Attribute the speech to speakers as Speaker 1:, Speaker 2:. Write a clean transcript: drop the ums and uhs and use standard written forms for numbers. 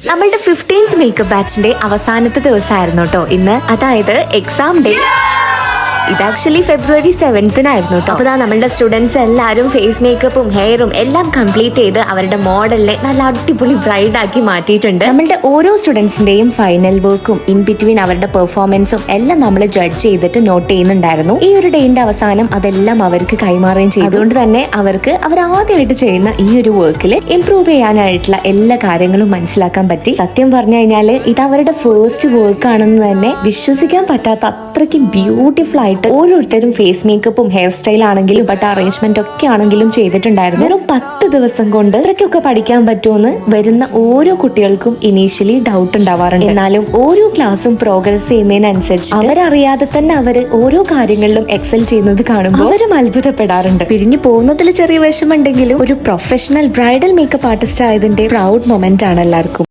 Speaker 1: നമ്മളുടെ 15th makeup ബാച്ചിന്റെ അവസാനത്തെ ദിവസമായിരുന്നു കേട്ടോ ഇന്ന്. അതായത് എക്സാം ഡേ. ഇത് ആക്ച്വലി ഫെബ്രുവരി 7th കേട്ടോ. അപ്പൊ നമ്മളുടെ സ്റ്റുഡൻസ് എല്ലാവരും ഫേസ് മേക്കപ്പും ഹെയറും എല്ലാം കംപ്ലീറ്റ് ചെയ്ത് അവരുടെ മോഡലിനെ നല്ല അടിപൊളി ബ്രൈഡ് ആക്കി മാറ്റിയിട്ടുണ്ട്. നമ്മളുടെ ഓരോ സ്റ്റുഡൻസിന്റെയും ഫൈനൽ വർക്കും ഇൻ ബിറ്റ്വീൻ അവരുടെ പെർഫോമൻസും എല്ലാം നമ്മൾ ജഡ്ജ് ചെയ്തിട്ട് നോട്ട് ചെയ്യുന്നുണ്ടായിരുന്നു. ഈ ഒരു ഡേയുടെ അവസാനം അതെല്ലാം അവർക്ക് കൈമാറുകയും ചെയ്തു. അതുകൊണ്ട് തന്നെ അവർ ആദ്യമായിട്ട് ചെയ്യുന്ന ഈ ഒരു വർക്കിൽ ഇംപ്രൂവ് ചെയ്യാനായിട്ടുള്ള എല്ലാ കാര്യങ്ങളും മനസ്സിലാക്കാൻ പറ്റി. സത്യം പറഞ്ഞു കഴിഞ്ഞാൽ ഇത് അവരുടെ ഫസ്റ്റ് വർക്ക് ആണെന്ന് തന്നെ വിശ്വസിക്കാൻ പറ്റാത്ത അത്രയ്ക്ക് ബ്യൂട്ടിഫുൾ ആയിട്ട് ഓരോരുത്തരും ഫേസ് മേക്കപ്പും ഹെയർ സ്റ്റൈൽ ആണെങ്കിലും ബട്ട് അറേഞ്ച്മെന്റ് ഒക്കെ ആണെങ്കിലും ചെയ്തിട്ടുണ്ടായിരുന്നു. വെറും 10 ദിവസം കൊണ്ട് ഇത്രയ്ക്കൊക്കെ പഠിക്കാൻ പറ്റുമെന്ന് വരുന്ന ഓരോ കുട്ടികൾക്കും ഇനീഷ്യലി ഡൗട്ട് ഉണ്ടാവാറുണ്ട്. എന്നാലും ഓരോ ക്ലാസ്സും പ്രോഗ്രസ് ചെയ്യുന്നതിനനുസരിച്ച് അവരറിയാതെ തന്നെ അവര് ഓരോ കാര്യങ്ങളിലും എക്സൽ ചെയ്യുന്നത് കാണുമ്പോൾ അവരും അത്ഭുതപ്പെടാറുണ്ട്. പിരിഞ്ഞു പോകുന്നതിൽ ചെറിയ വിഷമുണ്ടെങ്കിലും ഒരു പ്രൊഫഷണൽ ബ്രൈഡൽ മേക്കപ്പ് ആർട്ടിസ്റ്റ് ആയതിന്റെ പ്രൗഡ് മൊമെന്റ് ആണ് എല്ലാവർക്കും.